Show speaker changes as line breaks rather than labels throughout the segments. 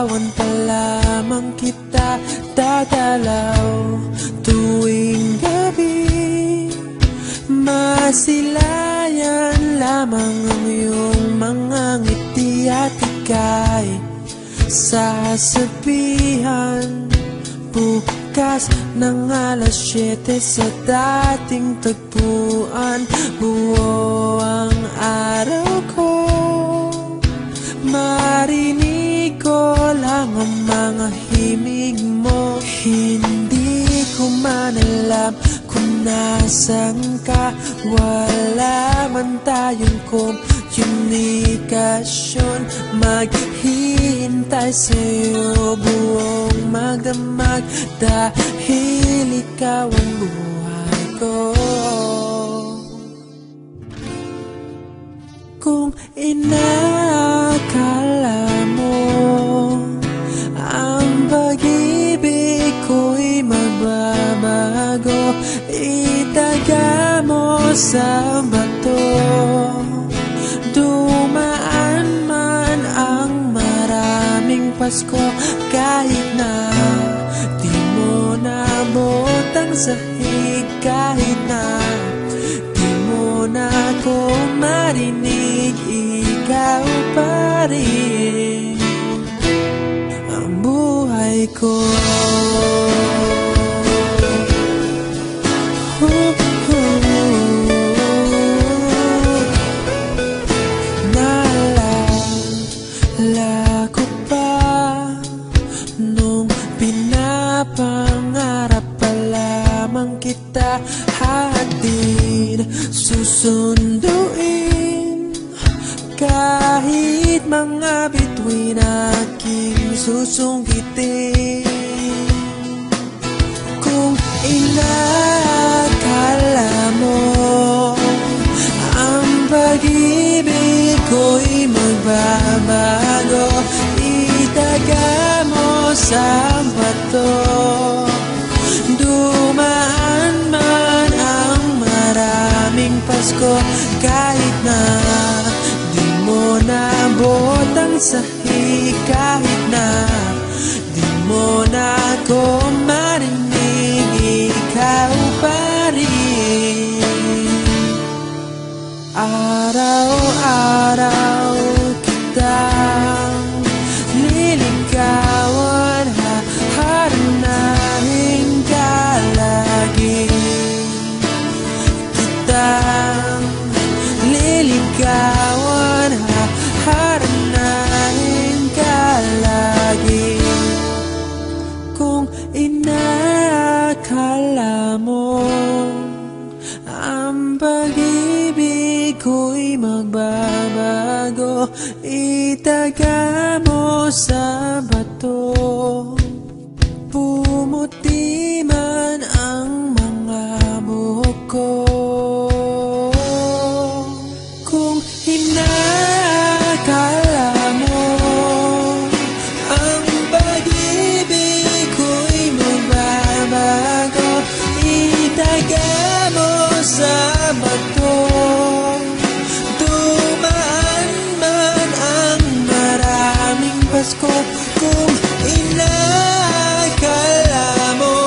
Liligawan pa lamang kita, dadalaw tuwing gabi. Masilayan lamang ang iyong mga ngiti at ika'y sasabihan bukas ng alas 7 sa dating tagpuan. Buo ang araw ko, marinig ko lang ang mga himig mo. Hindi ko man alam kung nasan ka, wala man tayong komunikasyon. Maghihintay sa'yo buong magdamag, dahil ikaw ang buhay ko. Kung inakala mo ang pag-ibig ko'y magbabago, itaga mo sa bato. Dumaan man ang maraming Pasko, kahit na di mo nabot ang sahig, kahit na di mo na ako marinig, ikaw pa rin ang buhay ko. Naalala ko pa nung pinapangarap pa lamang kita, hatid susunduin kahit mga bituin aking susungkitin. Kung inakala mo ang pag-ibig ko'y magbabago, itaga mo sa bato. Dumaan man ang maraming Pasko, kahit na di mo nabot ang sahig, kahit na di mo na ako marinig, ikaw pa rin. Araw-araw kitang liligawan, haharanahin ka lagi. Kitang liligawan, haharanahin ka lagi. Kung inakala mo ang pag-ibig ko'y magbabago, itaga mo sa bato. Pumuti man ang mga buhok ko. Kung inakala mo ang pag-ibig ko'y magbabago, itaga mo sa bato. Dumaan man ang maraming Pasko, kung inakala mo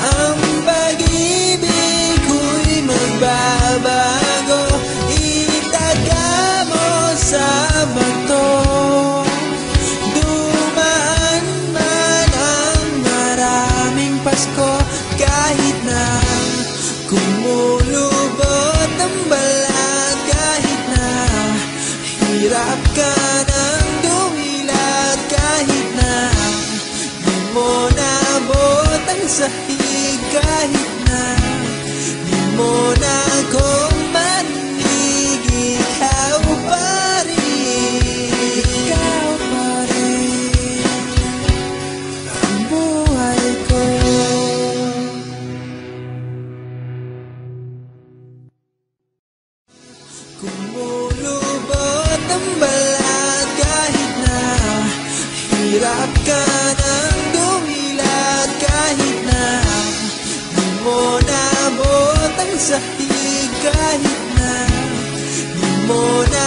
ang pag-ibig ko'y magbabago, itaga mo sa bato. Dumaan man ang maraming Pasko, kahit na kumulubot ang balat, kahit na hirap ka ng dumilat, kahit na di mo nabot ang sahig, kahit na di mo na ako marinig, ikaw pa rin, ikaw pa rin ang buhay ko. Kumulubot ang balat, kahit na hirap ka ng dumilat, kahit na di mo nabot ang sahig, kahit na di mo na